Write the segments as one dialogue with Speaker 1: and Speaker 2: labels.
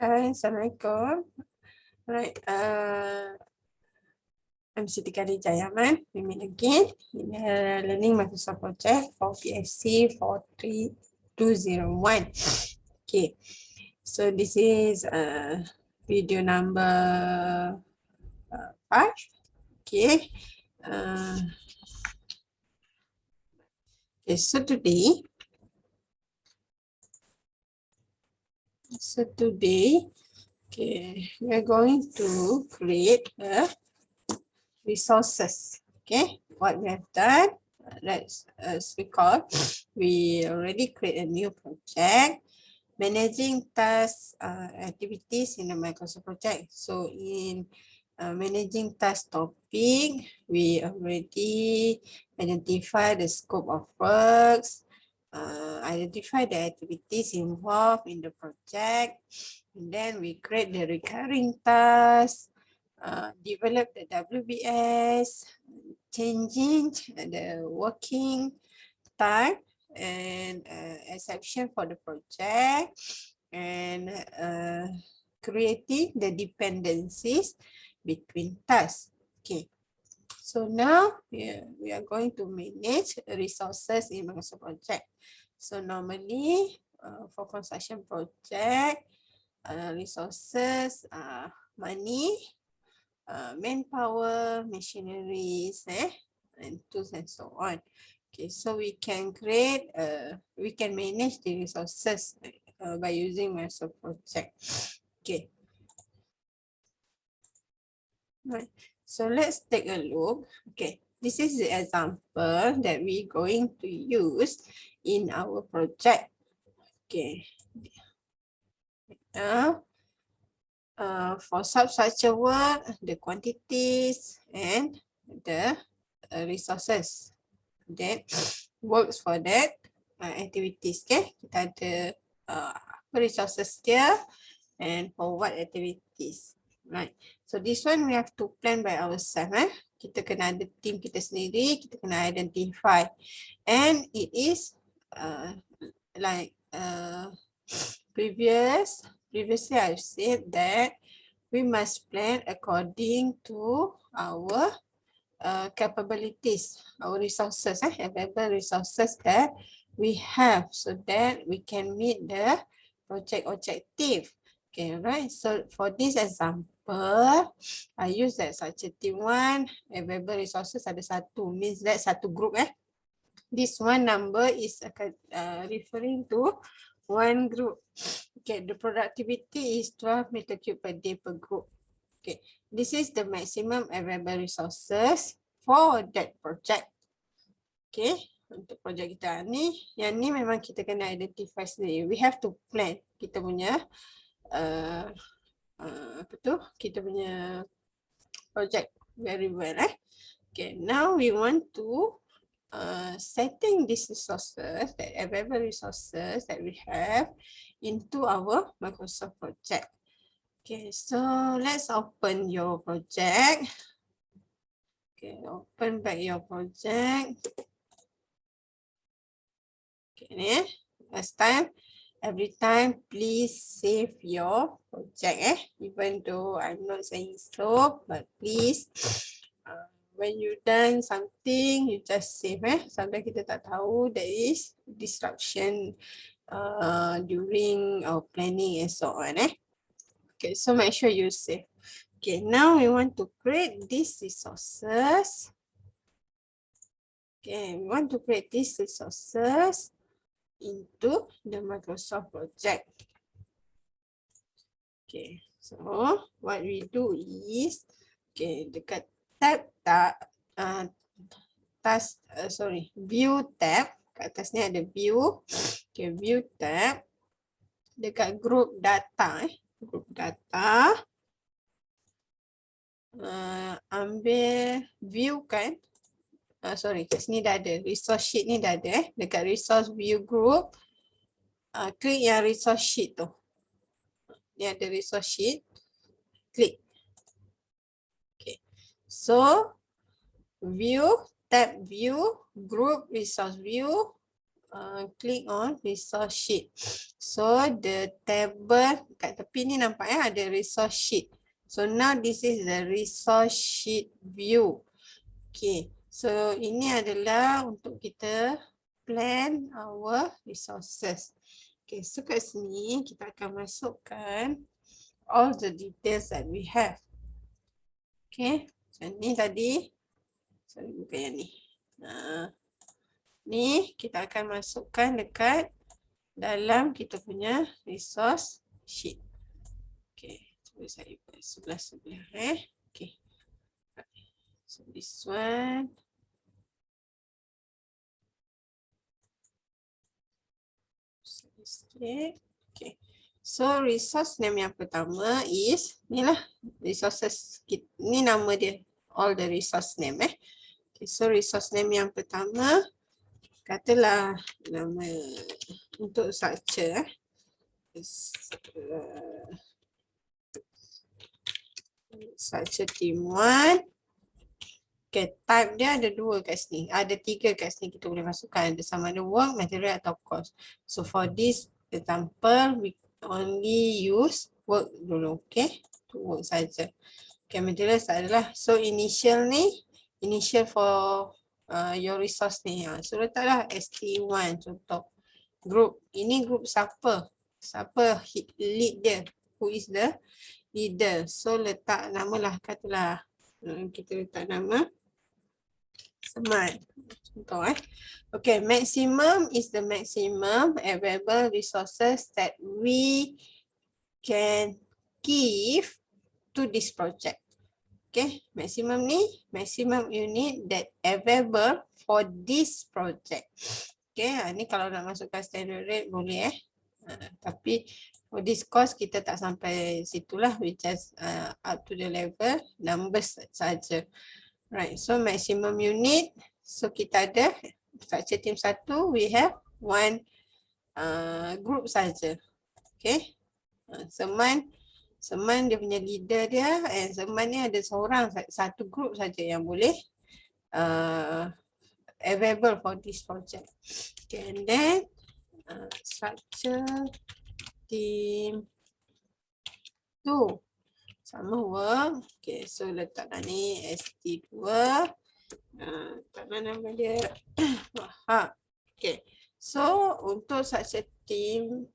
Speaker 1: Hai, Assalamualaikum. Alright, I'm Siti Khadijah Yaman. We meet again in the Learning Microsoft Project for PSC 43201. Okay, so this is video number 5. Okay, okay, so today, okay, we are going to create a resources. Okay, what we have done, let's recall, we already create a new project, managing tasks, activities in the Microsoft project. So in managing task topic, we already identify the scope of works, identify the activities involved in the project, and then we create the recurring tasks, develop the WBS, changing the working time and exception for the project, and creating the dependencies between tasks. Okay. So now we are going to manage resources in Microsoft Project. So normally for construction project, resources, money, manpower, machineries, and tools and so on. Okay, so we can create, we can manage the resources by using Microsoft Project. Okay. Right. So let's take a look. Okay, this is the example that we're going to use in our project. Okay. Now, for substructure work, the quantities and the resources that works for that activities. Okay, kita ada resources dia and for what activities. Right. So this one we have to plan by ourselves. Kita kena ada team kita sendiri, kita kena identify. And it is like previously I've said that we must plan according to our capabilities, our resources, available resources that we have, so that we can meet the project objective. Okay, right. So for this example, I use that subjective one. Available resources ada satu, means that satu group. This one number is referring to one group. Okay, the productivity is 12 meter cube per day per group. Okay, this is the maximum available resources for that project. Okay, untuk projek kita ni, yang ni memang kita kena identify sendiri. We have to plan kita punya apa tu? Kita punya project very well. Okay, now we want to setting these resources, the available resources that we have into our Microsoft project. Okay, so let's open your project. Okay, open back your project. Okay, last time, every time, please save your project. Even though I'm not saying so, but please, when you done something, you just save. Sometimes kita tak tahu there is disruption during our planning and so on. Okay, so make sure you save. Okay, now we want to create these resources. Okay, we want to create these resources into the Microsoft project. Okay, so what we do is, okay, dekat tab view tab, kat atas ni ada view. Okay, view tab, dekat group data, group data, ambil view kan. Sorry, kat sini dah ada. Resource sheet ni dah ada. Dekat resource view group, klik yang resource sheet tu. Ni ada resource sheet. Klik. Okay. So, view, tab view, group resource view. click on resource sheet. So the table kat tepi ni nampak ada resource sheet. So now this is the resource sheet view. Okay, so ini adalah untuk kita plan our resources. Okay, so kat sini kita akan masukkan all the details that we have. Okay, so ni tadi, sorry bukan yang ni. Ni kita akan masukkan dekat dalam kita punya resource sheet. Okay, cuba saya buat sebelah-sebelah. Okay, so this one. Okay, so resource name yang pertama is ni lah resources. Ni nama dia, all the resource name. Okay, so resource name yang pertama, katalah nama untuk structure. Structure team 1. Okay, type dia ada 2 kat sini. Ada 3 kat sini kita boleh masukkan. Ada sama ada work, material atau cost. So for this example, we only use work dulu. Okay, to work saja. Okay, material adalah, so initial ni, initial for your resource ni. So letaklah ST1 contoh. Group, ini group siapa? Siapa lead dia? Who is the leader? So letak nama lah, katalah kita letak nama Seman. Contoh Okay, maximum is the maximum available resources that we can give to this project. Okay, maximum ni, maximum unit that available for this project. Okay, ni kalau nak masukkan standard rate boleh tapi for this course kita tak sampai situlah, we just up to the level numbers saja. Right, so maximum unit. So kita ada structure team 1, we have 1 group saja. Okay, Seman dia punya leader dia, and Seman ni ada seorang, satu group saja yang boleh available for this project. Okay, and then structure team 2 sama work. Okay, so letaklah ni ST2. Tak nama dia. Okay, so untuk structure team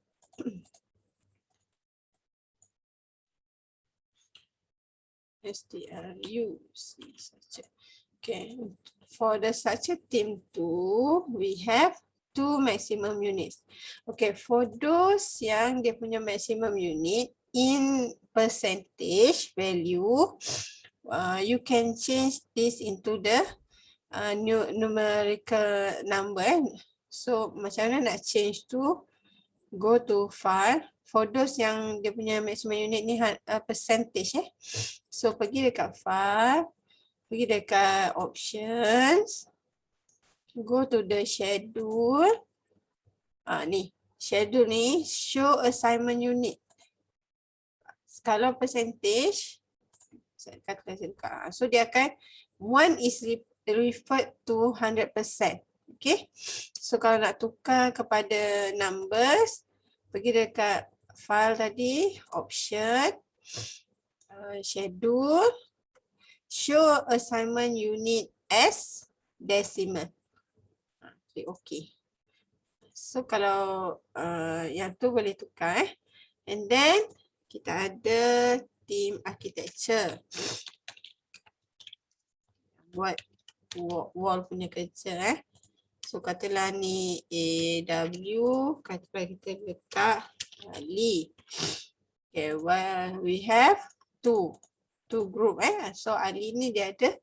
Speaker 1: STRU. Okay, for the structure team 2, we have 2 maximum units. Okay, for those yang dia punya maximum unit in percentage value, you can change this into the numerical number. So macam mana nak change to, go to file. For those yang dia punya maximum unit ni percentage so pergi dekat file, pergi dekat options, go to the schedule. Ni schedule ni show assignment unit. Kalau percentage, saya kata so dia akan 1 is referred to 100%. Okay, so kalau nak tukar kepada numbers, pergi dekat file tadi, option, schedule, show assignment unit as decimal. Klik OK. So kalau yang tu boleh tukar and then kita ada team architecture. Buat wall punya kerja So katalah ni AW, katalah kita letak Ali. Okay, well we have two group So Ali ni dia ada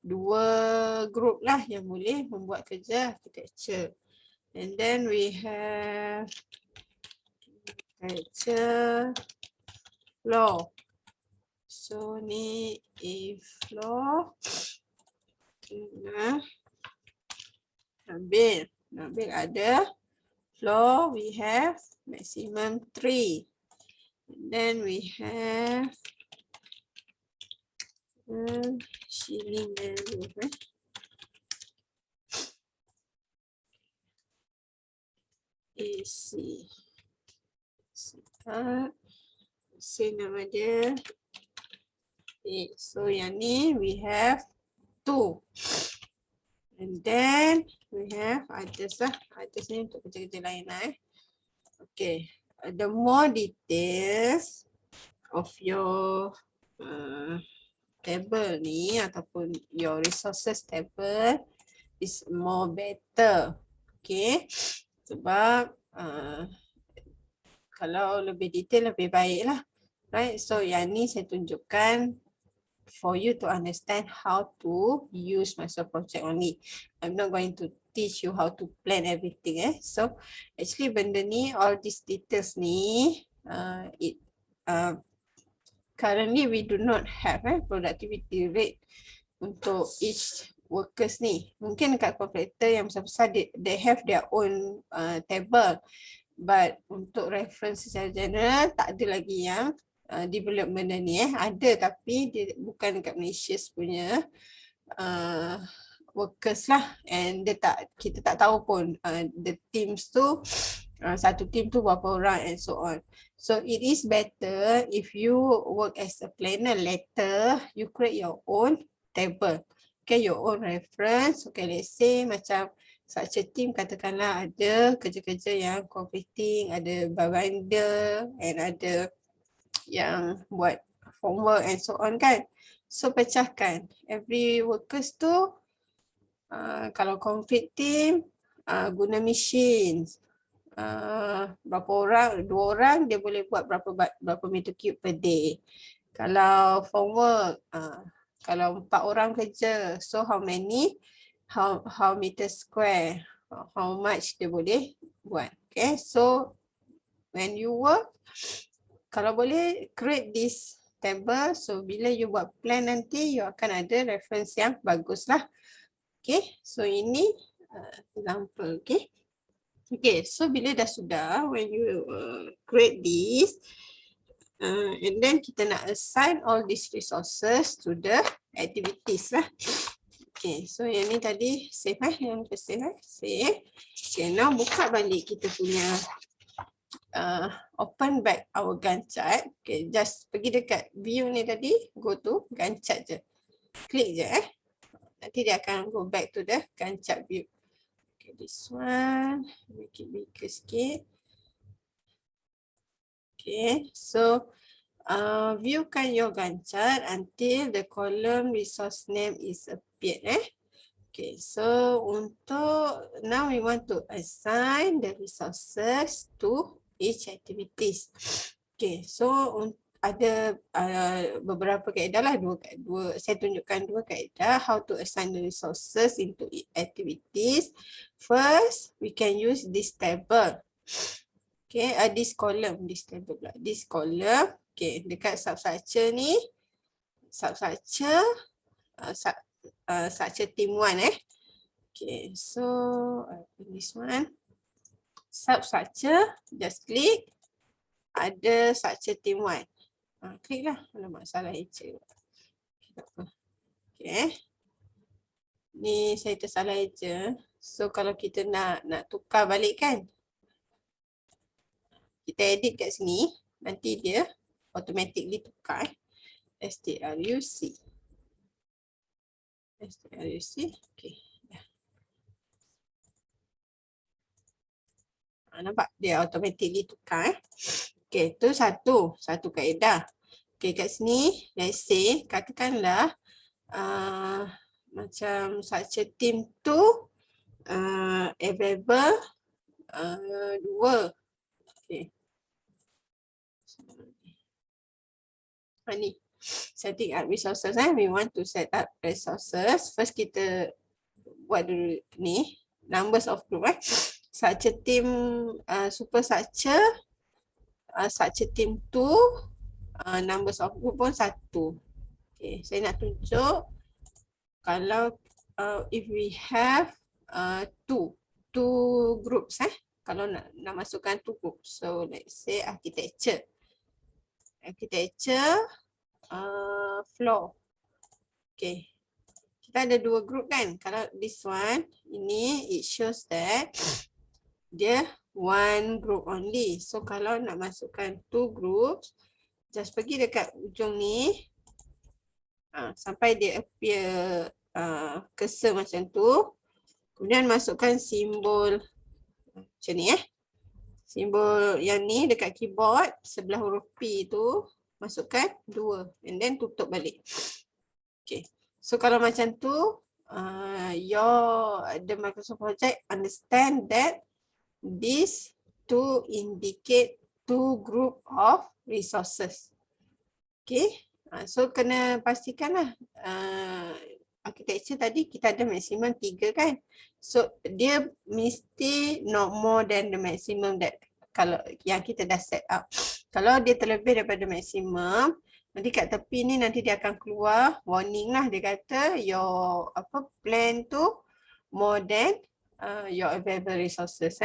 Speaker 1: 2 group lah yang boleh membuat kerja architecture. And then we have architecture floor. So ni floor. Nabil ada floor, we have maximum 3. And then we have ceiling and roof. AC. C nama dia. Okay, so yang ni we have 2. And then we have others lah. Others ni untuk kerja-kerja lain lah. Okay, the more details of your table ni ataupun your resources table is more better. Okay, sebab kalau lebih detail lebih baik lah. Right, so yang ni saya tunjukkan for you to understand how to use Microsoft Project only. I'm not going to teach you how to plan everything. So actually benda ni, all these details ni, currently we do not have productivity rate untuk each workers ni. Mungkin dekat contractor yang besar-besar they have their own table, but untuk reference secara general tak ada lagi yang develop benda ni. Ada tapi dia bukan dekat Malaysia punya workers lah, and kita tak tahu pun the teams tu satu team tu berapa orang and so on. So it is better if you work as a planner later, you create your own table. Okay, your own reference. Okay, let's say macam such a team, katakanlah ada kerja-kerja yang competing, ada barbinder and ada yang buat homework and so on kan. So pecahkan every workers tu, kalau complete team guna machines, berapa orang, 2 orang dia boleh buat berapa meter cube per day. Kalau homework, kalau 4 orang kerja, so how meter square, how much dia boleh buat. Okay, so when you work, kalau boleh create this table, so bila you buat plan nanti, you akan ada reference yang bagus lah. Okay, so ini example. Okay, so bila dah sudah, when you create this, and then kita nak assign all these resources to the activities lah. Okay, so yang ni tadi save yang kita save. Save. Okay, now buka balik kita punya open back our Gantt chart. Okay, just pergi dekat view ni tadi, go to Gantt chart je. Klik je nanti dia akan go back to the Gantt chart view. Okay, this one, make it bigger sikit. Okay, so viewkan your Gantt chart until the column resource name is appeared. Okay, so untuk now we want to assign the resources to each activities. Okay, so ada beberapa kaedah lah, saya tunjukkan 2 kaedah how to assign the resources into activities. First, we can use this table. Okay, this column, this table pula. This column, okay, dekat substructure ni, substructure team 1 Okay, so this one, substructure, just click, ada structure team 1. Klik lah, alamak salah eja. Okay, ni saya tersalah eja. So kalau kita nak tukar balik kan, kita edit kat sini, nanti dia automatically tukar. STRUC. Okay. Nampak dia automatically tukar. Okay, tu satu kaedah. Okay, kat sini, let's say, katakanlah macam structure team tu available 2. Okay. Ni, setting up resources. We want to set up resources. First kita buat dulu ni, numbers of group. Structure team super structure team 2, numbers of group pun 1. Okay, saya nak tunjuk kalau if we have two groups kalau nak masukkan 2 group. So let's say architecture floor. Okay, kita ada 2 group kan. Kalau this one, ini it shows that dia one group only. So kalau nak masukkan 2 groups, just pergi dekat ujung ni sampai dia appear cursor macam tu. Kemudian masukkan simbol macam ni simbol yang ni dekat keyboard sebelah huruf P tu, masukkan 2 and then tutup balik. Okay. So kalau macam tu, the Microsoft project understand that this to indicate 2 group of resources. Okay. So kena pastikanlah architecture tadi kita ada maksimum 3 kan. So dia mesti not more than the maximum that kalau yang kita dah set up. Kalau dia terlebih daripada maksimum, nanti kat tepi ni nanti dia akan keluar warning lah, dia kata your plan tu more than your available resources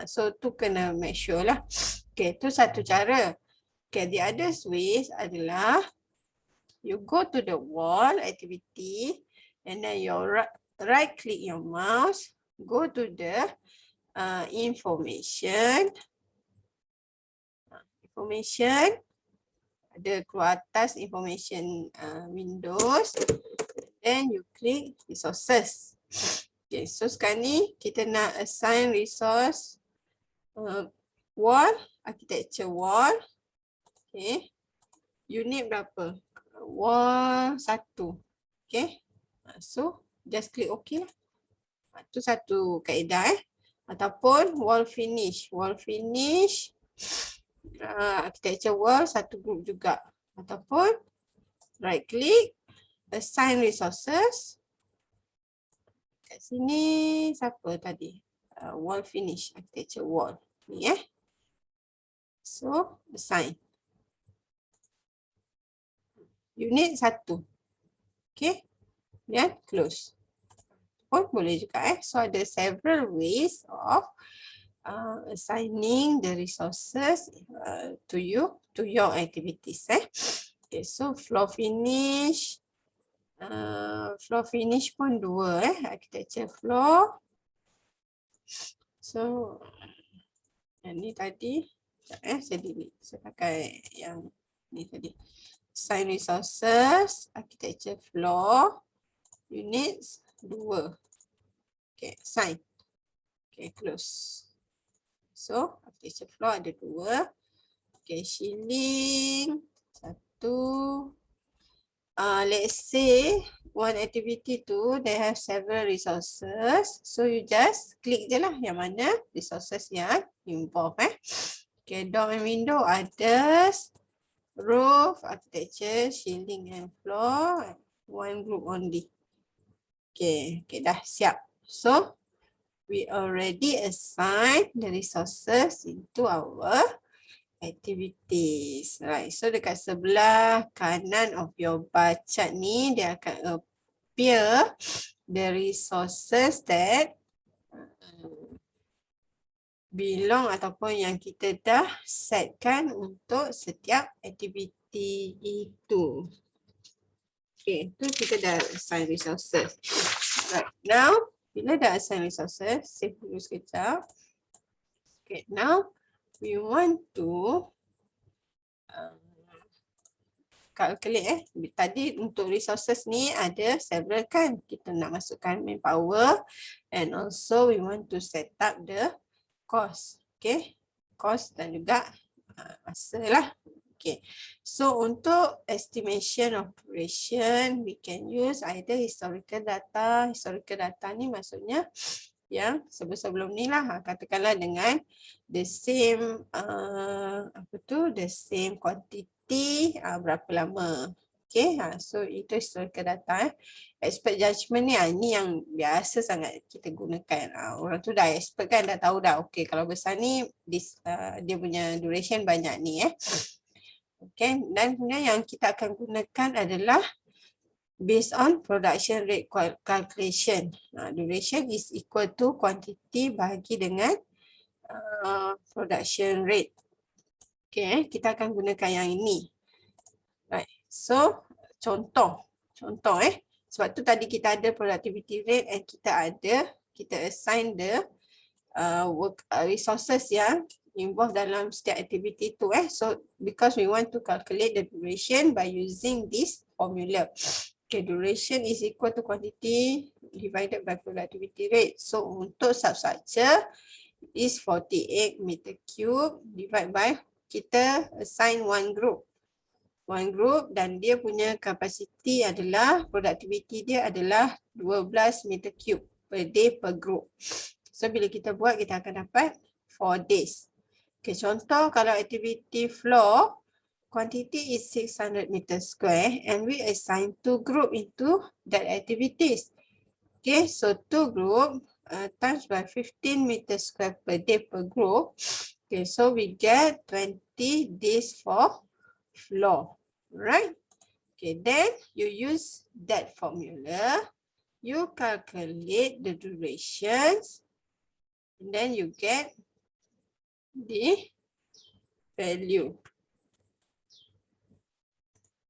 Speaker 1: So tu kena make sure lah. Okay, tu satu cara. Okay, the other ways adalah you go to the wall activity and then you right click your mouse, go to the information, ada keluar atas information windows, then you click resources. Okay, so sekarang ni kita nak assign resource wall, architecture wall. Okay, unit berapa? Wall 1. Okay, so just click OK lah. Tu satu kaedah ataupun wall finish. Architecture wall satu group juga. Ataupun right click, assign resources. Kat sini siapa tadi? Wall finish, architecture wall. Ni So assign. Unit 1. Okay. Dan close. Pun boleh juga So ada several ways of assigning the resources to your activities Okay, so floor finish pun 2 architecture floor. So yang ni tadi saya delete, saya pakai yang ni tadi. Assign resources, architecture floor, units 2. Okay, assign. Okay, close. So, architecture floor ada 2. Okay, shielding 1. Let's say one activity tu they have several resources. So you just click je lah yang mana resources yang involved Okay, door and window, others, roof, architecture, shielding and floor, one group only. Okay, dah siap. So we already assign the resources into our activities. Right, so dekat sebelah kanan of your bar chart ni, dia akan appear the resources that belong ataupun yang kita dah setkan untuk setiap aktiviti itu. Okay, tu kita dah assign resources. Right, now bila dah assign resources, save dulu sekejap. Okay, now we want to calculate Tadi untuk resources ni ada several kan. Kita nak masukkan manpower and also we want to set up the cost. Okay, cost dan juga masa lah. Okay, so untuk estimation operation, we can use either historical data. Historical data ni maksudnya yang sebelum ni lah, katakanlah dengan the same the same quantity berapa lama. Okay, so itu historical data. Expert judgment ni, ni yang biasa sangat kita gunakan. Orang tu dah expert kan, dah tahu dah. Okay, kalau besar ni dia punya duration banyak ni Okay, dan kemudian yang kita akan gunakan adalah based on production rate calculation. Duration is equal to quantity bahagi dengan production rate. Okay, kita akan gunakan yang ini. Right, so contoh sebab tu tadi kita ada productivity rate and kita assign the resources yang involved dalam setiap activity tu. So because we want to calculate the duration by using this formula. Okay, duration is equal to quantity divided by productivity rate. So untuk substructure is 48 meter cube divided by, kita assign one group dan dia punya capacity adalah, productivity dia adalah 12 meter cube per day per group. So bila kita buat, kita akan dapat 4 days. Okay, contoh kalau activity floor, quantity is 600 meter square and we assign 2 group into that activities. Okay, so 2 group times by 15 meter square per day per group. Okay, so we get 20 days for floor, right? Okay, then you use that formula, you calculate the durations, and then you get the value.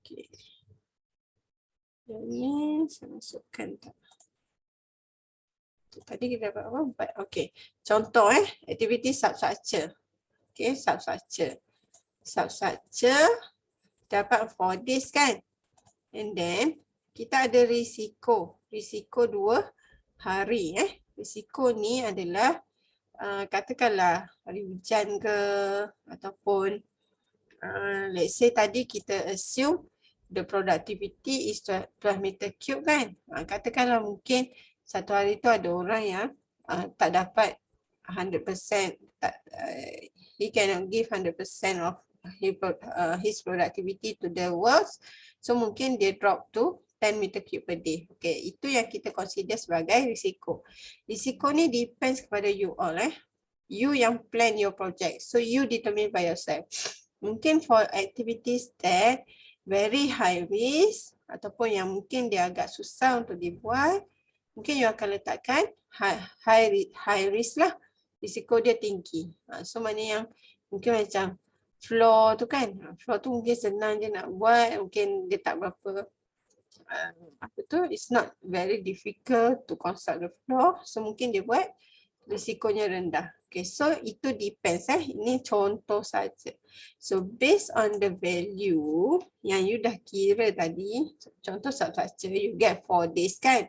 Speaker 1: Okay. Ini saya masukkan tak? Tadi kita dapat apa? 4. Okay. Contoh activity substructure. Okay, substructure. Substructure dapat 4 days kan? And then kita ada risiko. Risiko 2 hari. Risiko ni adalah katakanlah hari hujan ke, ataupun let's say tadi kita assume the productivity is 12 meter cube kan. Katakanlah mungkin satu hari tu ada orang yang tak dapat 100%, he cannot give 100% of his productivity to the works. So mungkin dia drop to 10 meter cube per day. Okay, itu yang kita consider sebagai risiko. Risiko ni depends kepada you all. You yang plan your project. So you determine by yourself. Mungkin for activities that very high risk ataupun yang mungkin dia agak susah untuk dibuat, mungkin you akan letakkan high risk lah. Risiko dia tinggi. So mana yang mungkin macam floor tu kan. Floor tu mungkin senang je nak buat. Mungkin dia tak berapa it's not very difficult to construct the floor. So mungkin dia buat risikonya rendah. Okay, so itu depends. Ini contoh saja. So based on the value yang you dah kira tadi, contoh substructure, you get 4 days kan.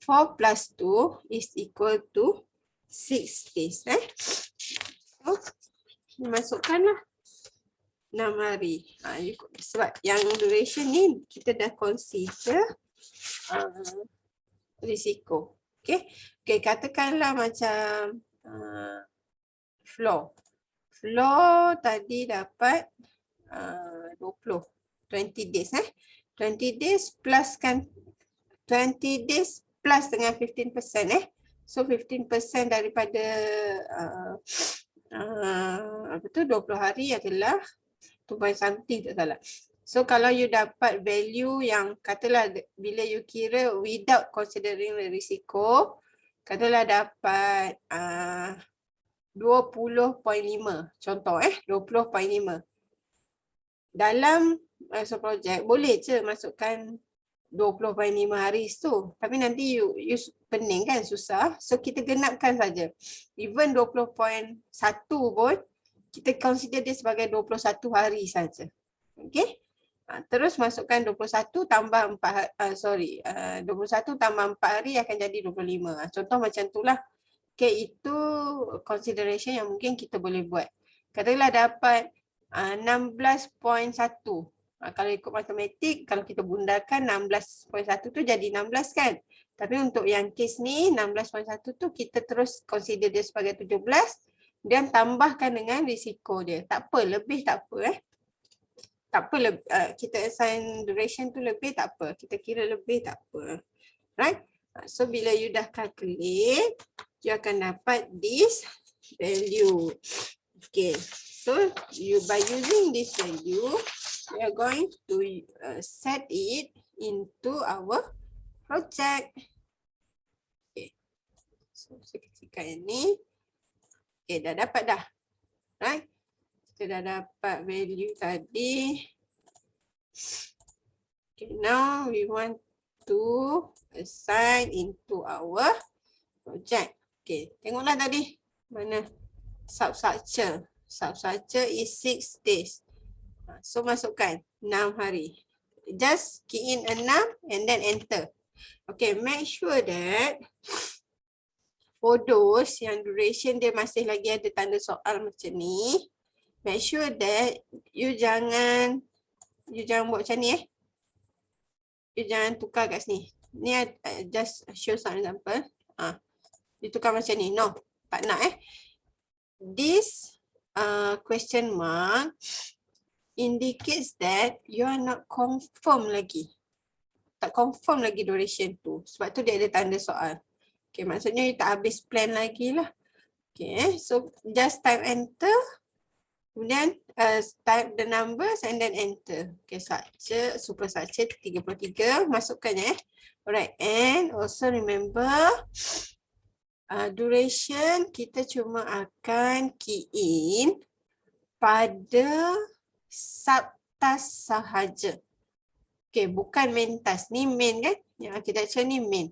Speaker 1: 4 plus 2 is equal to 6 days. So, masukkanlah 6 hari. Sebab yang duration ni kita dah consider risiko. Okay. Okay, katakanlah macam floor. Floor tadi dapat 20 days. 20 days plus kan, 20 days plus dengan 15%. So 15% daripada 20 hari adalah 2 something tak salah. So kalau you dapat value yang katalah bila you kira without considering the risiko, katalah dapat 20.5 contoh 20.5. Dalam masa projek boleh je masukkan 20.5 hari tu. Tapi nanti you pening kan, susah. So kita genapkan saja. Even 20.1 pun kita consider dia sebagai 21 hari saja. Okay. Terus masukkan 21 tambah 21 tambah 4 hari akan jadi 25. Contoh macam itulah. Okay, itu consideration yang mungkin kita boleh buat. Katakanlah dapat 16.1. Kalau ikut matematik, kalau kita bundakan 16.1 tu jadi 16 kan. Tapi untuk yang kes ni 16.1 tu kita terus consider dia sebagai 17 dan tambahkan dengan risiko dia. Tak apa, lebih tak apa tak apa, kita assign duration tu lebih tak apa. Kita kira lebih tak apa. Right? So bila you dah calculate, you akan dapat this value. Okay. So you by using this value, we are going to set it into our project. Okay. So saya kecilkan ini. Okay, dah dapat dah. Right? Kita dah dapat value tadi. Okay, now we want to assign into our project. Okay, tengoklah tadi. Mana? Substructure. Substructure is 6 days. So masukkan 6 hari. Just key in 6 and then enter. Okay, make sure that for those yang duration dia masih lagi ada tanda soal macam ni, make sure that you jangan buat macam ni You jangan tukar kat sini. Ni just show some example. You tukar macam ni. No, tak nak This question mark indicates that you are not confirm lagi. Tak confirm lagi duration tu. Sebab tu dia ada tanda soal. Okay, maksudnya you tak habis plan lagi lah. Okay, so just type enter. Kemudian type the numbers and then enter. Okay, structure, super structure 33. Masukkannya Alright, and also remember duration kita cuma akan key in pada subtask sahaja. Okay, bukan main task. Ni main kan? Yang architecture ni main.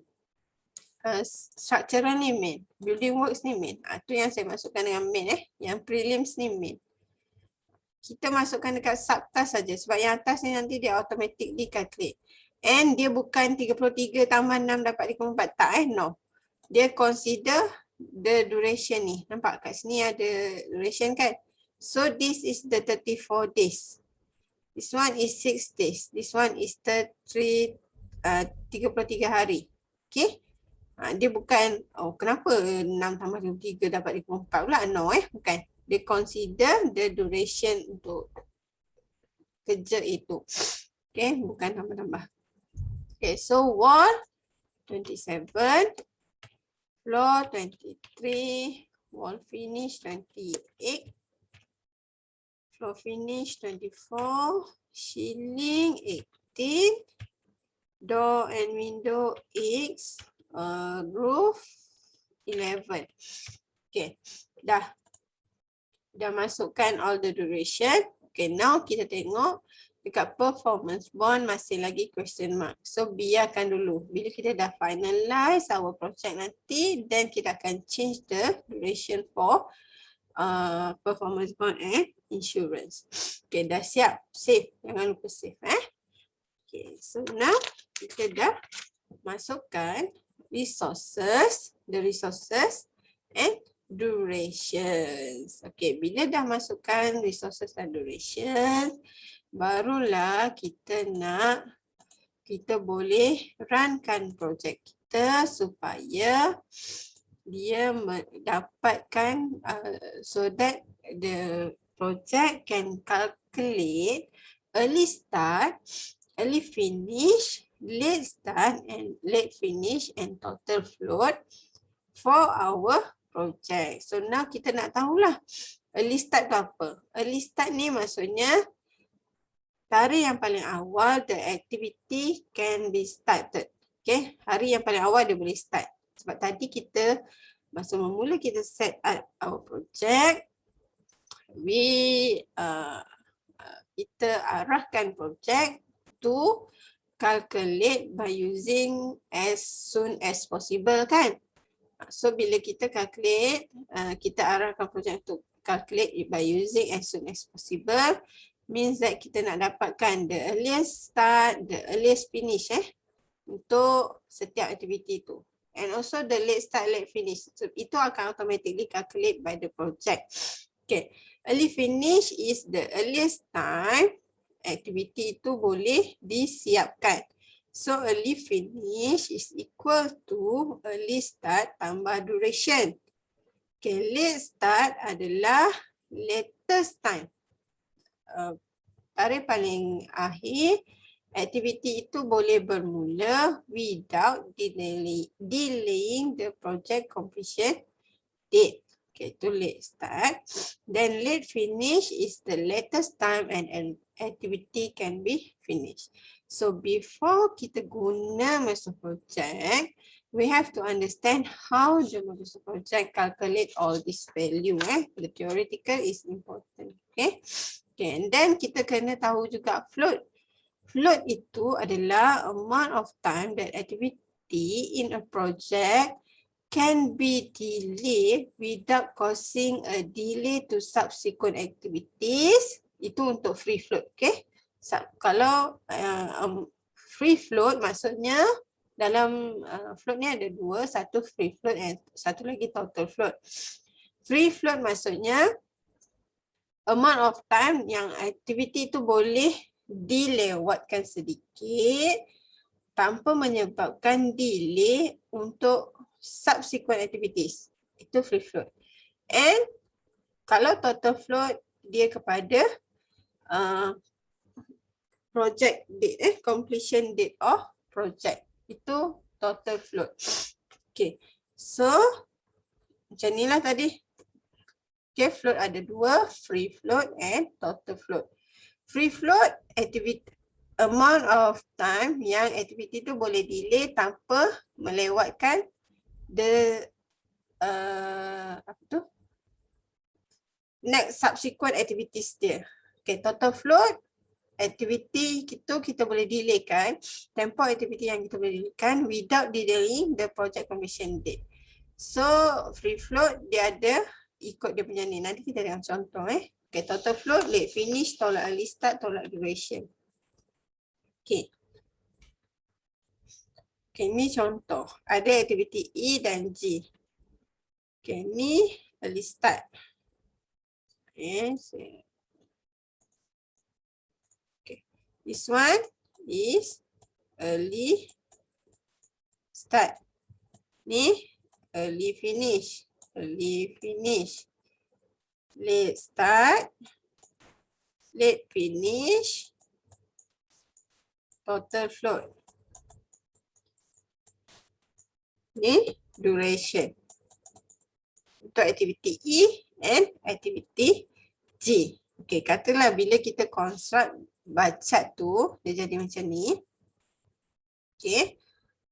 Speaker 1: Structural ni main. Building works ni main. Tu yang saya masukkan dengan main Yang prelims ni main. Kita masukkan dekat subtask saja. Sebab yang atas ni nanti dia automatically calculate. And dia bukan 33 tambah 6 dapat 54. Tak no. Dia consider the duration ni. Nampak kat sini ada duration kan? So this is the 34 days. This one is 6 days. This one is 33 hari. Okay. Dia bukan, kenapa 6 tambah 23 dapat 54 pula? No bukan. Dia consider the duration untuk kerja itu. Okay, bukan tambah-tambah. Okay, so wall 27, floor 23, wall finish 28, floor finish 24, ceiling 18, door and window X, roof 11. Okay, dah masukkan all the duration. Okay, now kita tengok dekat performance bond masih lagi question mark. So biarkan dulu. Bila kita dah finalize our project nanti, then kita akan change the duration for performance bond and insurance. Okay, dah siap. Save. Jangan lupa save. Okay, so now kita dah masukkan resources, the resources and durations. Okay, bila dah masukkan resources dan durations, barulah kita boleh runkan projek kita supaya dia mendapatkan so that the project can calculate early start, early finish, late start and late finish and total float for our project. So now kita nak tahulah early start tu apa. Early start ni maksudnya hari yang paling awal the activity can be started. Okay, hari yang paling awal dia boleh start. Sebab tadi kita masa memula kita set up our project, kita arahkan project to calculate by using as soon as possible kan. So bila kita calculate, kita arahkan project to calculate by using as soon as possible, means that kita nak dapatkan the earliest start, the earliest finish untuk setiap aktiviti tu. And also the late start, late finish. So itu akan automatically calculate by the project. Okay, early finish is the earliest time aktiviti itu boleh disiapkan. So early finish is equal to early start tambah duration. Okay, late start adalah latest time. Tarikh paling akhir aktiviti itu boleh bermula without delaying the project completion date. Okay, itu late start. Then late finish is the latest time and activity can be finished. So before kita guna Master Project, we have to understand how the Master Project calculate all this value. The theoretical is important. Okay. Okay, and then kita kena tahu juga float. Float itu adalah amount of time that activity in a project can be delayed without causing a delay to subsequent activities. Itu untuk free float, okay? Kalau free float maksudnya dalam float ni ada dua, satu free float dan satu lagi total float. Free float maksudnya amount of time yang aktiviti itu boleh dilewatkan sedikit tanpa menyebabkan delay untuk subsequent activities. Itu free float. And kalau total float dia kepada project date, completion date of project. Itu total float. Okay. So macam ni lah tadi. Okay, float ada dua, free float and total float. Free float activity amount of time yang aktiviti tu boleh delay tanpa melewatkan the next subsequent activities dia. Okay, total float aktiviti kita boleh delay kan, tempoh aktiviti yang kita boleh delay kan without delaying the project completion date. So free float dia ada ikut dia punya ni. Nanti kita tengok contoh Okay, total float, late finish, tolak early start, tolak duration. Okay. Okay, ni contoh. Ada aktiviti E dan G. Okay, ni early start. Okay, this one is early start. Ni early finish. Early finish. Late start. Late finish. Total float. Ni duration. Untuk aktiviti E and aktiviti G. Okay, katalah bila kita construct bacat tu, dia jadi macam ni. Okay,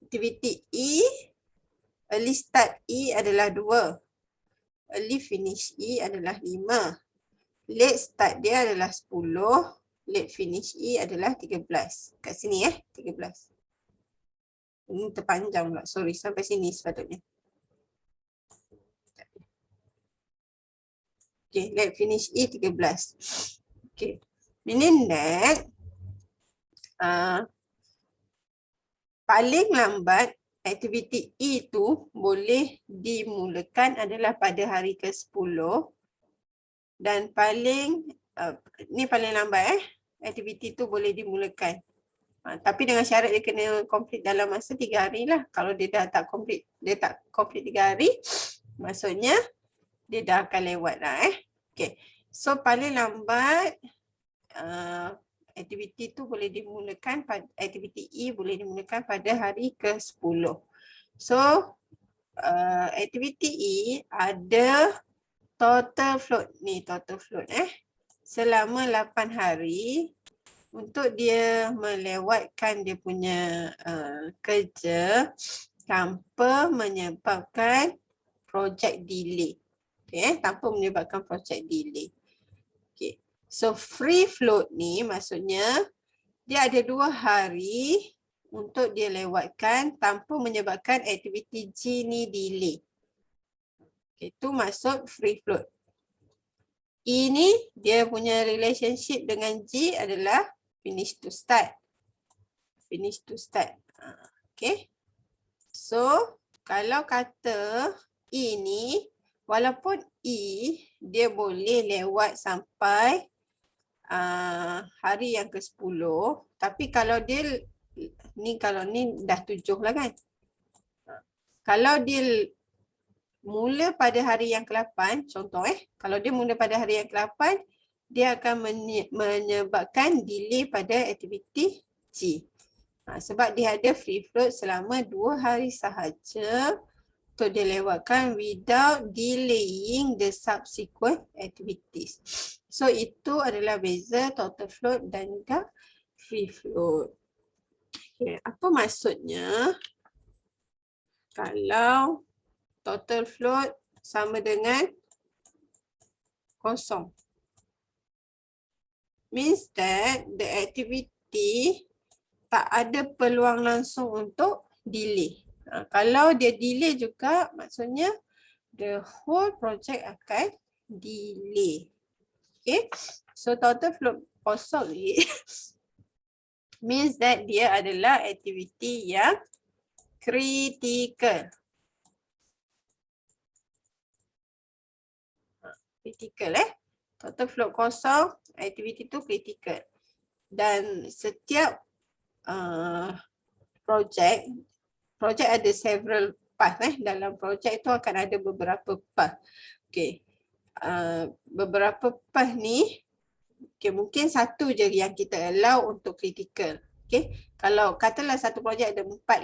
Speaker 1: aktiviti E, early start E adalah 2. Early finish E adalah 5. Late start dia adalah 10. Late finish E adalah 13. Kat sini 13. Ini terpanjang pula. Sorry, sampai sini sepatutnya. Okay, late finish E 13. Okay, meaning that paling lambat aktiviti E itu boleh dimulakan adalah pada hari ke-10 dan paling ni paling lambat aktiviti itu boleh dimulakan. Tapi dengan syarat dia kena complete dalam masa 3 hari lah. Kalau dia dah tak complete, 3 hari, maksudnya dia dah akan lewat lah Okay. So paling lambat aktiviti tu boleh dimulakan pada aktiviti E boleh dimulakan pada hari ke-10. So aktiviti E ada total float ni, total float selama 8 hari untuk dia melewatkan dia punya kerja tanpa menyebabkan project delay. Okay, tanpa menyebabkan project delay. Okay. So free float ni maksudnya dia ada 2 hari untuk dia lewatkan tanpa menyebabkan aktiviti G ni delay. Okay, itu maksud free float. E ni dia punya relationship dengan G adalah finish to start. Finish to start. Okay. So kalau kata E ni walaupun E dia boleh lewat sampai hari yang ke-10, tapi kalau dia ni, kalau ni dah 7 lah kan. Kalau dia mula pada hari yang ke-8, contoh kalau dia mula pada hari yang ke-8, dia akan menyebabkan delay pada aktiviti G. Sebab dia ada free float selama 2 hari sahaja untuk dilewatkan without delaying the subsequent activities. So itu adalah beza total float dan juga free float. Okay, apa maksudnya kalau total float sama dengan kosong? Means that the activity tak ada peluang langsung untuk delay. Kalau dia delay juga, maksudnya the whole project akan delay. Okay, so total float kosong ni means that dia adalah aktiviti yang critical. Critical total float kosong, aktiviti tu critical. Dan setiap project ada several path dalam project tu akan ada beberapa path. Okay. Beberapa path ni mungkin satu je yang kita allow untuk critical. Okay. Kalau katalah satu projek ada empat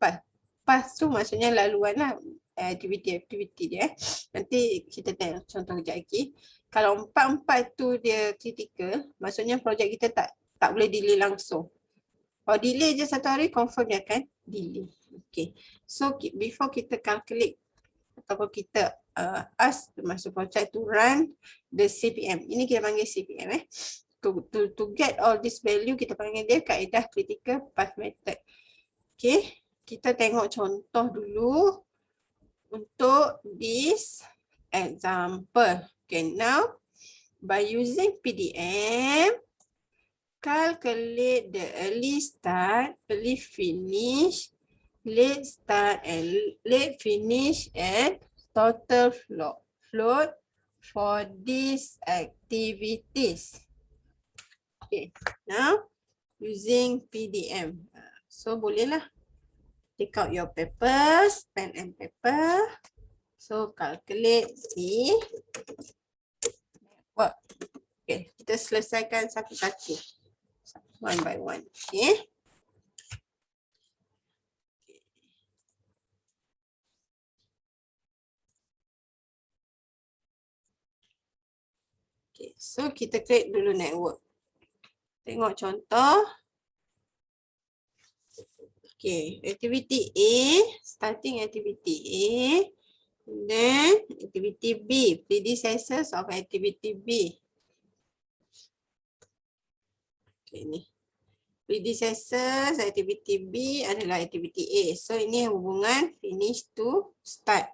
Speaker 1: path. Path tu maksudnya laluan lah, aktiviti dia. Nanti kita tengok contoh kejap lagi. Kalau empat tu dia critical, maksudnya projek kita tak boleh delay langsung. Kalau delay je satu hari, confirm dia akan delay. Okay. So before kita calculate ataupun kita ask the master project to run the CPM. Ini kita panggil CPM. To get all this value, kita panggil dia kaedah critical path method. Okay. Kita tengok contoh dulu untuk this example. Okay, now by using PDM, calculate the early start, early finish, late start and late finish and total float for these activities. Okay, now using PDM. So bolehlah take out your papers, pen and paper. So calculate the work. Okay, kita selesaikan satu-satu. One by one. Okay. Okay, so kita create dulu network. Tengok contoh. Okay, activity A, starting activity A. Then activity B, predecessors of activity B. Okay, ni. Predecessors activity B adalah activity A. So ini hubungan finish to start.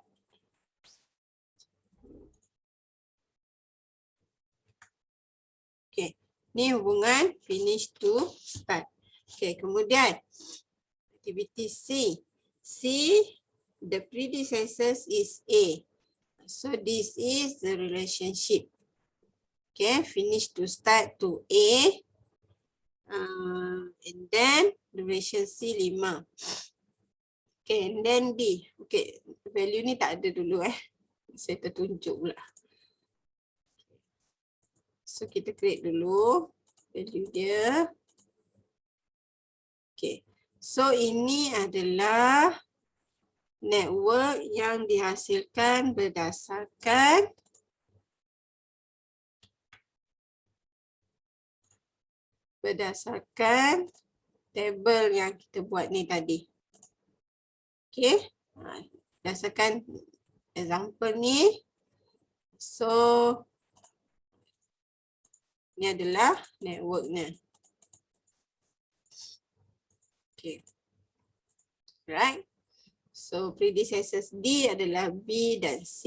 Speaker 1: Okay, ni hubungan finish to start. Okay, kemudian activity C. C, the predecessors is A. So this is the relationship. Okay, finish to start to A. And then duration C 5. Okay, and then D. Okay, value ni tak ada dulu Saya tertunjuk pula. So kita create dulu value dia. Okay, so ini adalah network yang dihasilkan berdasarkan table yang kita buat ni tadi. Okay, berdasarkan example ni. So ni adalah networknya. Okay, right. So predecessors D adalah B dan C.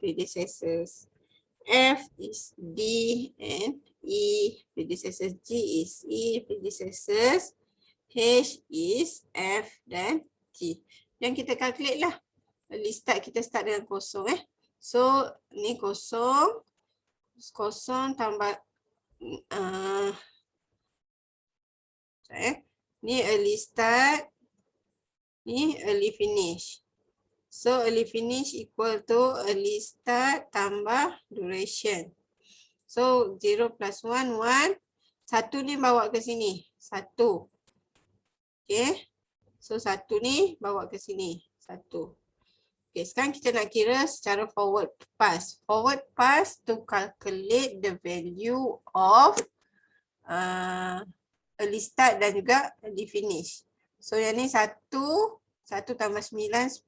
Speaker 1: Predecessors F is D and E. Predecessors G is E. Predecessors H is F dan G. Dan kita calculate lah. List start kita start dengan kosong So ni kosong. Kosong tambah ni early start. Ni early finish. So early finish equal to early start tambah duration. So 0 plus 1, 1. Satu ni bawa ke sini. 1. Okay. So satu ni bawa ke sini. 1. Okay, sekarang kita nak kira secara forward pass. Forward pass to calculate the value of early start dan juga early finish. So yang ni 1 tambah 9, 10.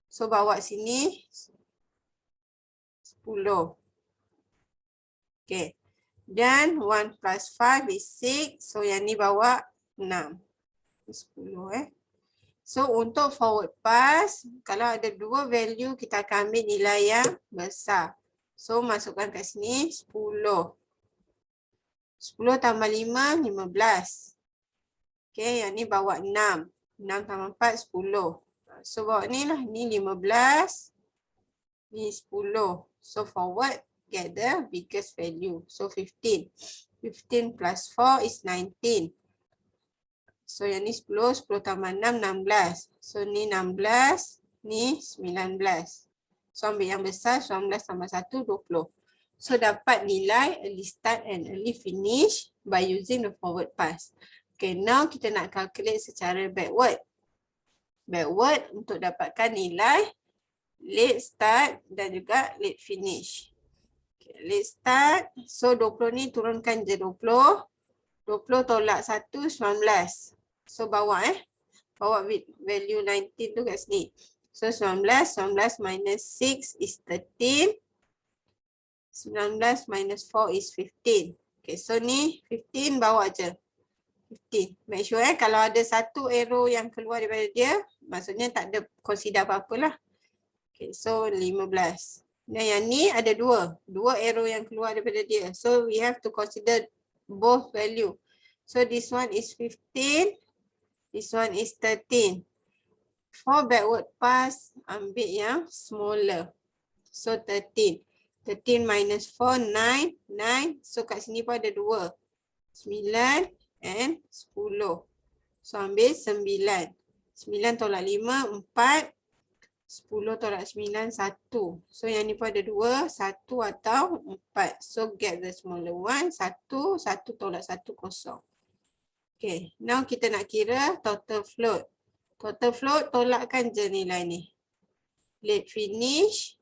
Speaker 1: So bawa sini 10. Okay. Dan 1 plus 5 is 6. So yang ni bawa 6. 10 So untuk forward pass, kalau ada dua value, kita akan ambil nilai yang besar. So masukkan kat sini 10. 10 tambah 5, 15. Okay, yang ni bawa 6. 6 tambah 4, 10. So bawa ni lah, ni 15. Ni 10. So forward, get the biggest value. So 15. 15 plus 4 is 19. So yang ni 10, 10 tambah 6, 16. So ni 16, ni 19. So ambil yang besar, 19 tambah 1, 20. So dapat nilai early start and early finish by using the forward pass. Okay, now kita nak calculate secara backward. Backward untuk dapatkan nilai late start dan juga late finish. Okay, late start, so 20 ni turunkan je 20. 20 tolak 1, 19. So bawa bawa value 19 tu kat sini. So 19 minus 6 is 13. 19 minus 4 is 15. Okay, so ni 15 bawa je. 15. Make sure kalau ada satu arrow yang keluar daripada dia, maksudnya tak ada consider apa-apa lah. Okay, so 15. Dan yang ni ada dua arrow yang keluar daripada dia. So we have to consider both value. So this one is 15. This one is 13. For backward pass, ambil yang smaller. So 13. 13 minus 4, 9. 9. So kat sini pun ada 2. 9 and 10. So ambil 9. 9 tolak 5, 4. 10 tolak 9, 1. So yang ni pun ada 2, 1 atau 4. So get the smaller one. 1, 1 tolak 1, 0. Okay, now kita nak kira total float. Total float, tolakkan je nilai ni. Late finish,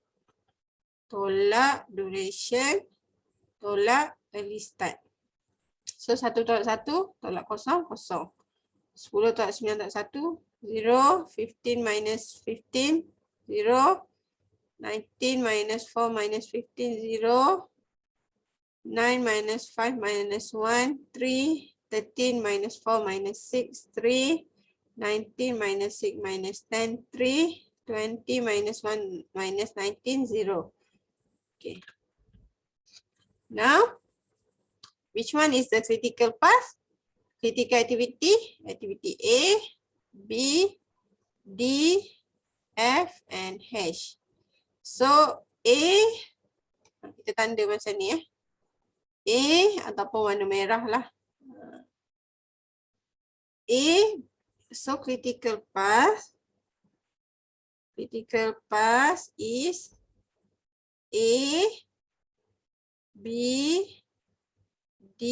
Speaker 1: tolak duration, tolak early start. So 1 tolak 1, tolak 0, 0. 10 tolak 9 tolak 1, 0. 15 minus 15, 0. 19 minus 4 minus 15, 0. 9 minus 5 minus 1, 3. 13 minus 4 minus 6, 3. 19 minus 6 minus 10, 3. 20 minus 1 minus 19, 0. Okay. Now, which one is the critical path? Critical activity, activity A, B, D, F, and H. So, A, kita tanda macam ni A ataupun warna merah lah. A, so critical path is A, B, D,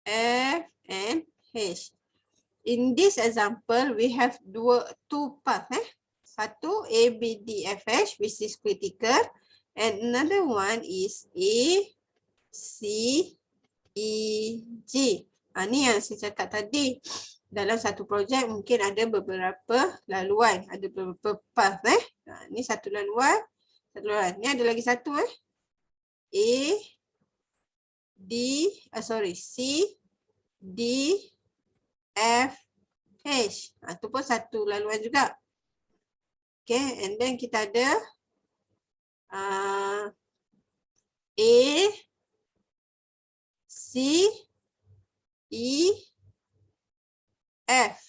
Speaker 1: F, and H. In this example, we have two paths. Satu A, B, D, F, H, which is critical, and another one is A, C, E, G. Ni yang saya cakap tadi. Dalam satu projek mungkin ada beberapa laluan, ada beberapa path. Ni satu laluan, Ni ada lagi satu A, D, C, D, F, H. Itu pun satu laluan juga. Okay, and then kita ada A, C, E, F.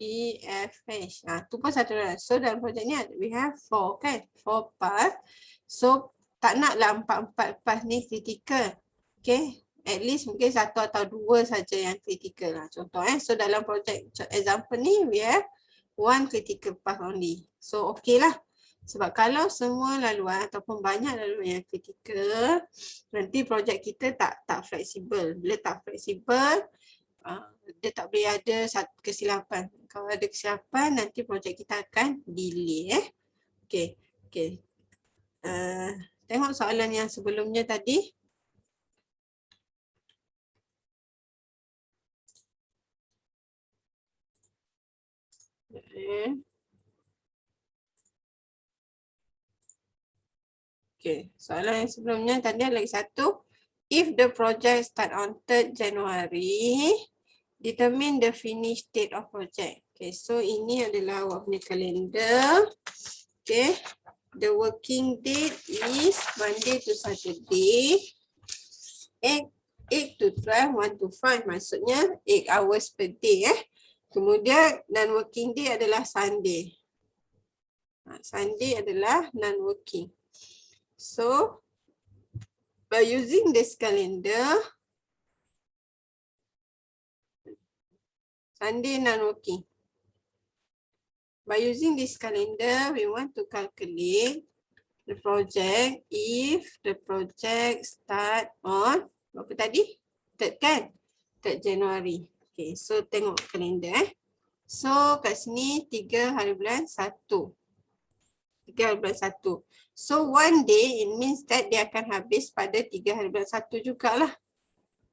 Speaker 1: E, F, H. Itu pun satu laluan. So dalam projek ni we have 4 kan? 4 path. So tak naklah 4 path ni critical. Okay. At least mungkin 1 atau 2 saja yang critical lah. Contoh So dalam projek example ni we have 1 critical path only. So okay lah. Sebab kalau semua laluan ataupun banyak laluan yang critical, nanti projek kita tak fleksibel. Bila tak fleksibel, dia tak boleh ada kesilapan. Kalau ada kesilapan, nanti projek kita akan delay. Okay. Tengok soalan yang sebelumnya tadi. Okay, soalan yang sebelumnya tadi ada lagi satu. If the project start on 3rd January determine the finish date of project. Okay, so ini adalah awak punya kalender. Okay, the working date is Monday to Saturday. 8 to 12, 1 to 5, maksudnya 8 hours per day. Kemudian non-working day adalah Sunday. Sunday adalah non-working. So, by using this calendar, Sunday non-working. By using this calendar, we want to calculate the project if the project start on berapa tadi? 3rd kan? 3rd January. Okay, so tengok kalender. So kat sini 3 hari bulan 1. 3 hari bulan 1. So one day it means that dia akan habis pada 3 hari bulan 1 jugalah.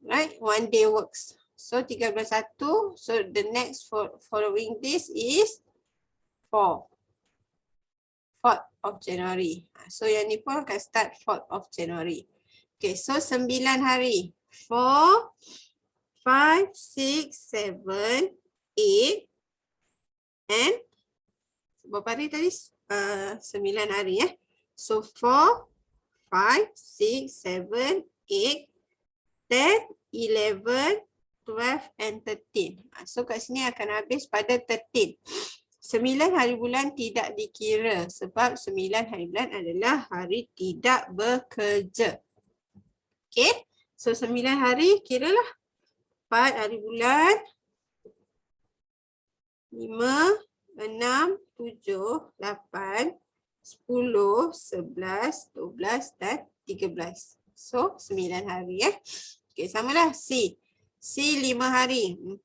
Speaker 1: Right? One day works. So 3 bulan 1. So the next following days is 4th of January. So yang ni pun akan start 4th of January. Okay, so 9 hari. 4, 5, 6, 7, 8 and berapa hari tadi? 9 hari ya. So 4, 5, 6, 7, 8, 10, 11, 12 and 13. So kat sini akan habis pada 13. 9 hari bulan tidak dikira sebab 9 hari bulan adalah hari tidak bekerja. Okay, so 9 hari kiralah 4 hari bulan, 5, 6, 7, 8, 10, 11, 12 dan 13. So 9 hari ya. Okay, samalah C. C 5 hari, 4,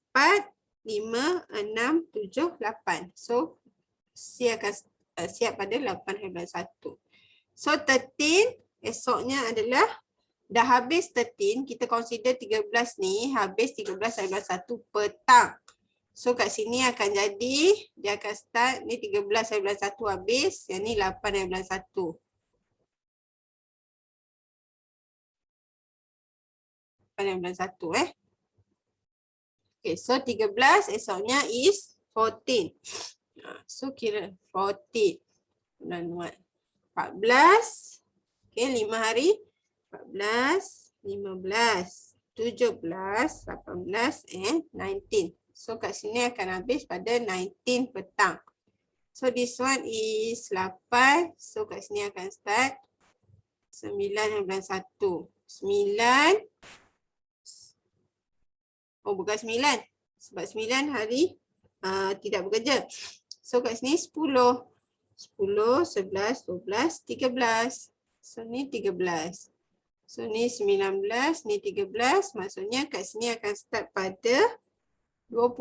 Speaker 1: 5, 6, 7, 8. So, C akan siap pada 8 hari bulan 1. So, 13 esoknya adalah dah habis 13. Kita consider 13 ni habis 13 hari bulan 1 petang. So, kat sini akan jadi, dia akan start ni 13 hari bulan 1 habis. Yang ni 8 hari bulan 1. 8 hari bulan 1 Okay, so 13 esoknya is 14. So kira 14 bulan 1. 14. Okay, 5 hari. 14, 15, 17, 18 and 19. So kat sini akan habis pada 19 petang. So this one is 8. So kat sini akan start 9 hari bulan 1. 9. Oh, bukan 9. Sebab 9 hari tidak bekerja. So kat sini 10. 10, 11, 12, 13. So ni 13. So ni 19, ni 13. Maksudnya kat sini akan start pada 20.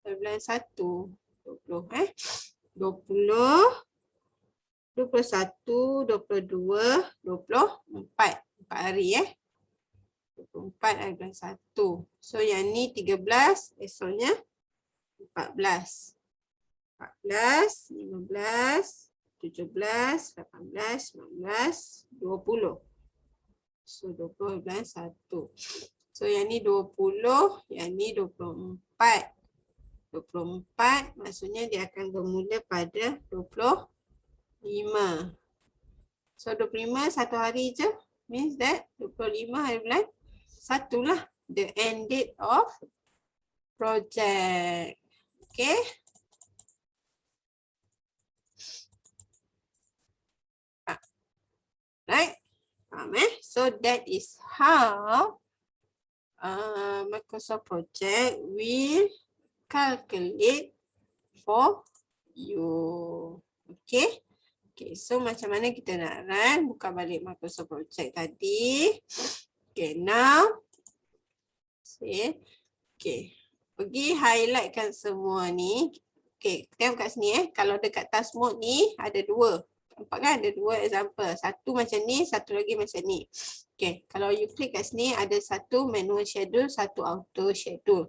Speaker 1: Bulan 1. 20 20, 21, 22, 24. 4 hari 24 hari bulan 1. So yang ni 13, esoknya 14. 14, 15, 17, 18, 19, 20. So 20 bulan 1. So yang ni 20, yang ni 24. 24 maksudnya dia akan bermula pada 25. So 25 satu hari je. Means that 25 hari bulan 1 lah. The end date of project. Okay. Right. So that is how Microsoft Project will calculate for you. Okay. Okay, so macam mana kita nak run? Buka balik Microsoft Project tadi. Okay, now. Okay, pergi highlightkan semua ni. Okay, tengok kat sini Kalau dekat task mode ni ada dua. Nampak kan? Ada dua example. Satu macam ni, satu lagi macam ni. Okay, kalau you klik kat sini ada satu manual schedule, satu auto schedule.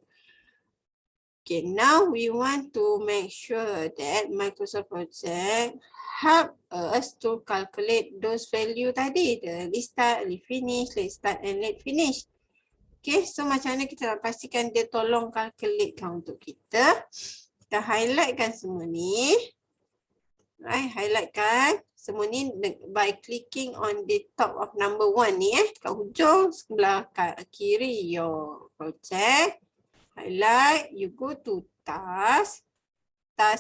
Speaker 1: Okay, now we want to make sure that Microsoft Project help us to calculate those value tadi. The late start, late finish, late start and late finish. Okay, so macam mana kita nak pastikan dia tolong calculate-kan untuk kita. Kita highlightkan semua ni. Right, highlightkan semua ni by clicking on the top of number 1 ni kat hujung sebelah kiri your project. Highlight, you go to task tab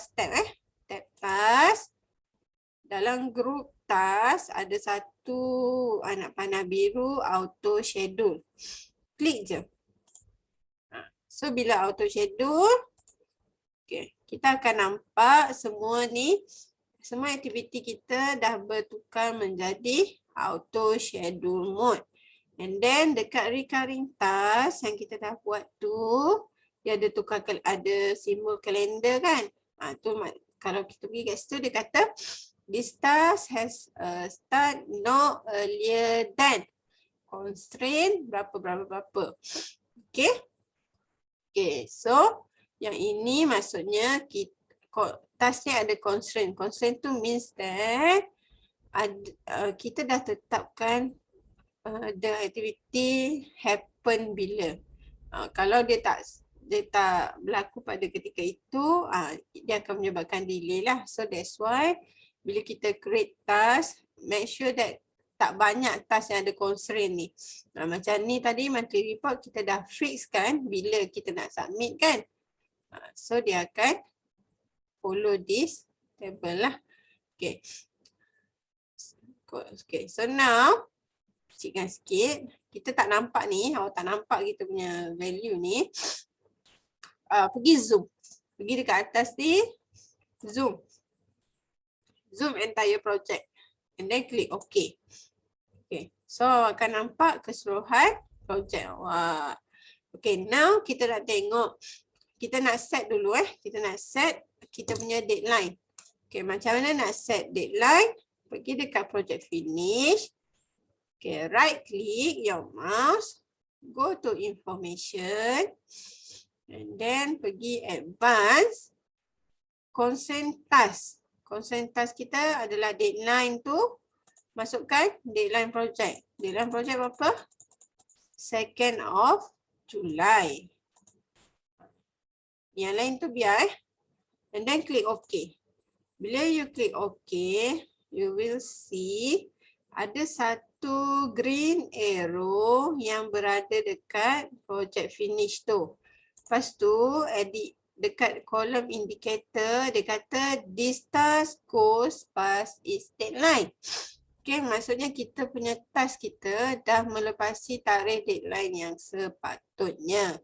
Speaker 1: tab task. Dalam group task ada satu anak panah biru auto schedule. Klik je. So bila auto schedule, okay, kita akan nampak semua ni, semua aktiviti kita dah bertukar menjadi auto schedule mode. And then dekat recurring task yang kita dah buat tu, dia ada tukar, ada simbol kalender kan. Tu kalau kita pergi kat situ dia kata this task has start no earlier than constraint berapa. Okay. Okay, so yang ini maksudnya task ni ada constraint. Constraint tu means that kita dah tetapkan the activity happen bila. Kalau dia tak berlaku pada ketika itu, dia akan menyebabkan delay lah. So that's why bila kita create task, make sure that tak banyak task yang ada constraint ni. Macam ni tadi monthly report kita dah fix kan bila kita nak submit kan. So dia akan follow this table lah. Okay. Okay, so now kecilkan sikit. Kita tak nampak ni, awak tak nampak kita punya value ni. Pergi zoom. Pergi dekat atas ni, zoom. Zoom entire project. And then click OK. Okay, so akan nampak keseluruhan project awak. Okay, now kita nak tengok. Kita nak set dulu Kita nak set kita punya deadline. Okay, macam mana nak set deadline? Pergi dekat project finish. Okay, right click your mouse. Go to information. And then pergi advance. Constraint task. Constraint task kita adalah deadline tu. Masukkan deadline project. Deadline project berapa? 2nd of July. Yang lain tu biar And then click OK. Bila you click OK, you will see ada satu green arrow yang berada dekat project finish tu. Lepas tu dekat kolom indicator dia kata this task goes past its deadline. Okay, maksudnya kita punya task kita dah melepasi tarikh deadline yang sepatutnya.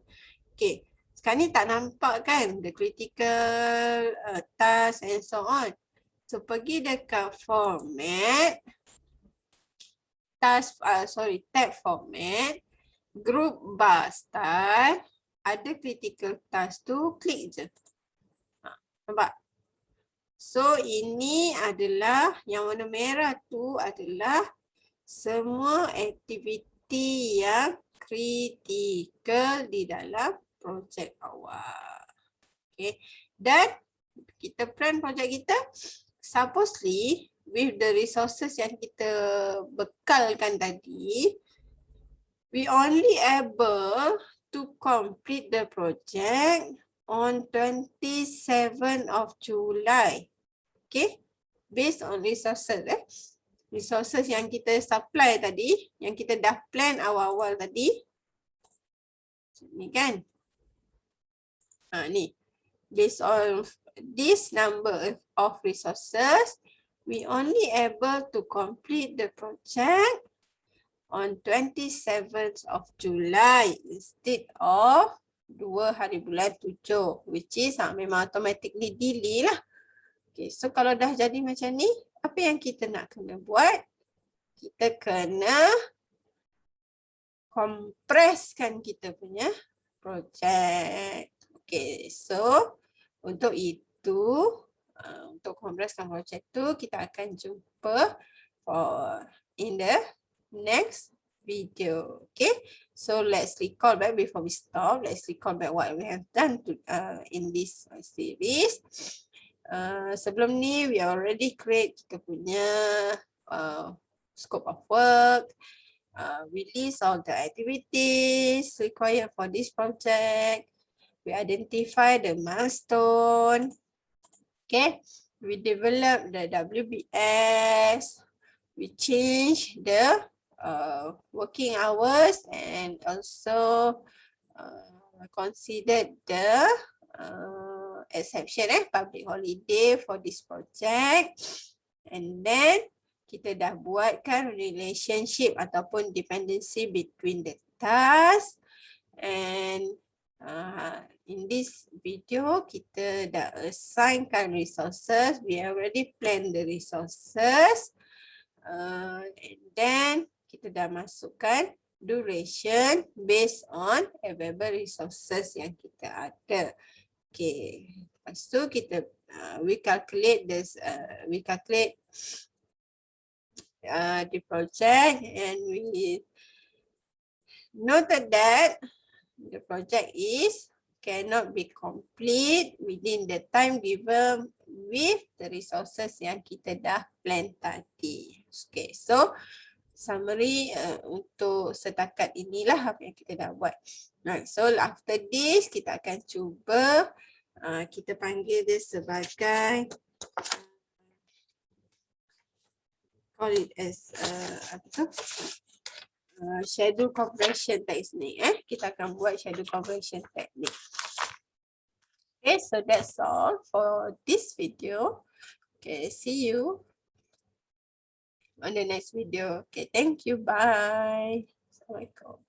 Speaker 1: Okay, sekarang ni tak nampak kan the critical task and so on. So pergi dekat format, tab format, group bar start, ada critical task tu, klik je. Nampak? So ini adalah yang warna merah tu adalah semua aktiviti yang kritikal di dalam projek awak. Okay. Dan kita plan projek kita, supposedly with the resources yang kita bekalkan tadi, we only able to complete the project on 27 of July. Okay, based on resources. Resources yang kita supply tadi, yang kita dah plan awal-awal tadi. Ni kan. Ni. Based on this number of resources, we only able to complete the project on 27th of July instead of 2 hari bulan 7, which is memang automatically delay lah. Okay, so kalau dah jadi macam ni, apa yang kita nak kena buat? Kita kena kompreskan kita punya projek. Okay, so untuk itu, untuk kompreskan projek tu, kita akan jumpa in the next video. Okay, so let's recall back before we stop. Let's recall back what we have done in this series. Sebelum ni we already create kita punya scope of work. we list all the activities required for this project. We identify the milestone. Okay, we develop the WBS. We change the working hours and also consider the exception public holiday for this project. And then kita dah buatkan relationship ataupun dependency between the task. And in this video kita dah assignkan resources. We already plan the resources. And then kita dah masukkan duration based on available resources yang kita ada. Okay, lepas tu kita we calculate the project, and we noted that the project cannot be complete within the time given with the resources yang kita dah plan tadi. Okay, so summary untuk setakat inilah apa yang kita dah buat. Right, so after this kita akan cuba kita panggil dia sebagai call it as apa tu? Schedule compression technique. Kita akan buat schedule compression technique. Okay, so that's all for this video. Okay, see you on the next video. Okay, thank you. Bye. Assalamualaikum.